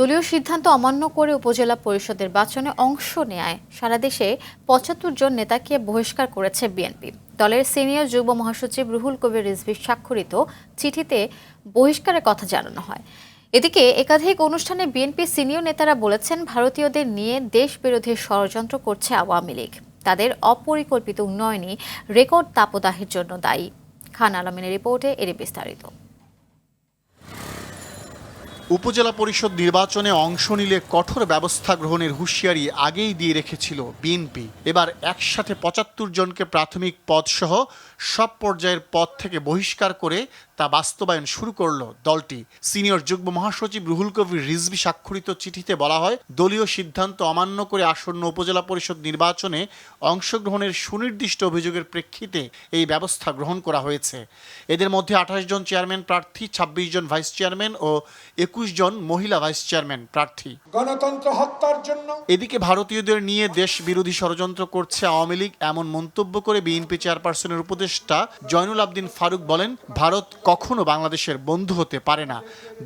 দলীয় সিদ্ধান্ত অমান্য করে উপজেলা পরিষদ নির্বাচনে অংশ নেয় সারা দেশে ৭৫ জন নেতাকে বহিষ্কার করেছে বিএনপি। দলের সিনিয়র যুগ্ম মহাসচিব রুহুল কবির রিজভীর স্বাক্ষরিত চিঠিতে বহিষ্কারের কথা জানানো হয়। এদিকে একাধিক অনুষ্ঠানে বিএনপি সিনিয়র নেতারা বলেছেন, ভারতীয়দের নিয়ে দেশ বিরোধী ষড়যন্ত্র করছে আওয়ামী লীগ। তাদের অপরিকল্পিত উন্নয়নই রেকর্ড তাপদাহের জন্য দায়ী। খান আলমিনের রিপোর্টে এর বিস্তারিত। উপজেলা পরিষদ নির্বাচনে অংশ নিলে কঠোর ব্যবস্থা গ্রহণের হুঁশিয়ারি আগেই দিয়ে রেখেছিল বিএনপি। এবার একসাথে ৭৫ জনকে প্রাথমিক পদসহ সব পর্যায়ের পদ থেকে বহিষ্কার করে তা বাস্তবায়ন শুরু করল দলটি। সিনিয়র যুগ্ম মহাসচিব রুহুল কবির রিজভী স্বাক্ষরিত চিঠিতে বলা হয়, দলীয় সিদ্ধান্ত অমান্য করে আসন্ন উপজেলা পরিষদ নির্বাচনে অংশগ্রহণের সুনির্দিষ্ট অভিযোগের প্রেক্ষিতে এই ব্যবস্থা গ্রহণ করা হয়েছে। এদের মধ্যে ২৮ জন চেয়ারম্যান প্রার্থী, ২৬ জন ভাইস চেয়ারম্যান ও ২১ জন মহিলা ভাইস চেয়ারম্যান প্রার্থী। গণতন্ত্র হত্যার জন্য এদিকে ভারতীয়দের নিয়ে দেশ বিরোধী ষড়যন্ত্র করছে আওয়ামী লীগ এমন মন্তব্য করে বিএনপি চেয়ারপারসনের উপদেষ্টা জয়নুল আবদিন ফারুক বলেন, ভারত কখনো বাংলাদেশের বন্ধু হতে পারে না।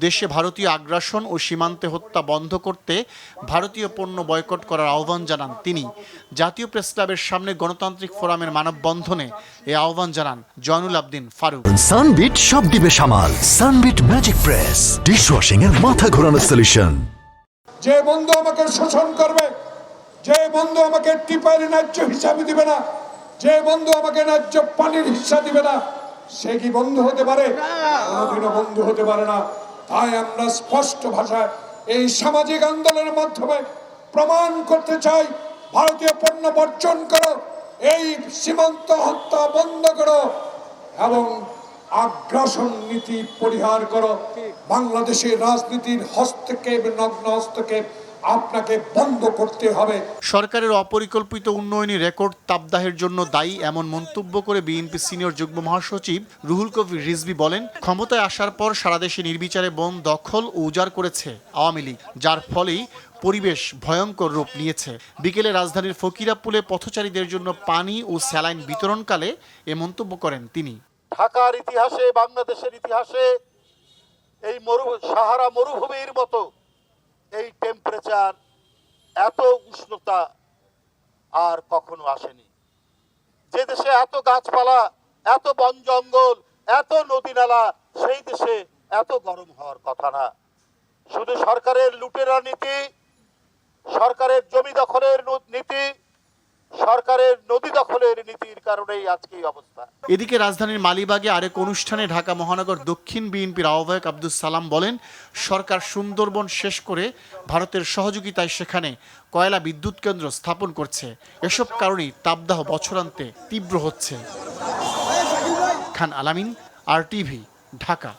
দেশে ভারতীয় আগ্রাসন ও সীমান্তে হত্যা বন্ধ করতে ভারতীয় পণ্য বয়কট করার আহ্বান জানান তিনি। জাতীয় প্রেস ক্লাবের সামনে গণতান্ত্রিক ফোরামের মানববন্ধনে এই আহ্বান জানান জয়নুল আবদিন ফারুক। সানবিট সব দিবে সামাল। সানবিট ম্যাজিক প্রেস ডিশওয়াশিং এর মাথা ঘোরানোর সলিউশন। যে বন্ধু আমাকে শোষণ করবে, যে বন্ধু আমাকে টিপাইয়ের ন্যায্য হিসাবে দিবে না, যে বন্ধু আমাকে ন্যায্য পানির হিস্সা দিবে না, সে কি বন্ধু হতে পারে? কোনোদিনও বন্ধু হতে পারে না। তাই আমরা স্পষ্ট ভাষায় এই সামাজিক আন্দোলনের মাধ্যমে প্রমাণ করতে চাই, ভারতীয় পণ্য বর্জন করো, এই সীমান্ত হত্যা বন্ধ করো এবং আগ্রাসন নীতি পরিহার করো। বাংলাদেশের রাজনীতির হস্তক্ষেপ, নগ্ন হস্তক্ষেপ আপনাকে বন্ধ করতে হবে। সরকারের অপরিকল্পিত উন্নয়নী রেকর্ড তাপদাহের জন্য দায়ী এমন মন্তব্য করে বিএনপি সিনিয়র যুগ্ম মহাসচিব রুহুল কবির রিজভী বলেন, ক্ষমতায় আসার পর সারা দেশে নির্বিচারে বন দখল ও উজাড় করেছে আওয়ামী লীগ, যার ফলেই পরিবেশ ভয়ঙ্কর রূপ নিয়েছে। বিকেলে রাজধানীর ফকিরাপুলে পথচারীদের জন্য পানি ও স্যালাইন বিতরণকালে এ মন্তব্য করেন তিনি। ঢাকার ইতিহাসে, বাংলাদেশের ইতিহাসে এই সাহারা মরুভূমির মতো এই টেম্পারেচার, এত উষ্ণতা আর কখনো আসেনি। যে দেশে এত গাছপালা, এত বন জঙ্গল, এত নদী নালা, সেই দেশে এত গরম হওয়ার কথা না। শুধু সরকারের লুটেরা নীতি, সরকারের জমি দখলের নীতি, সরকারের নদী দখলের নীতির কারণেই আজকে এই অবস্থা। এদিকে রাজধানীর মালিবাগে আরেক অনুষ্ঠানে ঢাকা মহানগর দক্ষিণ বিএনপির আহ্বায়ক আব্দুস সালাম বলেন, সরকার সুন্দরবন শেষ করে ভারতের সহযোগিতায় সেখানে কয়লা বিদ্যুৎ কেন্দ্র স্থাপন করছে। এসব কারণেই তাপদাহ বছরান্তে তীব্র হচ্ছে। খান আলামিন, RTV, ঢাকা।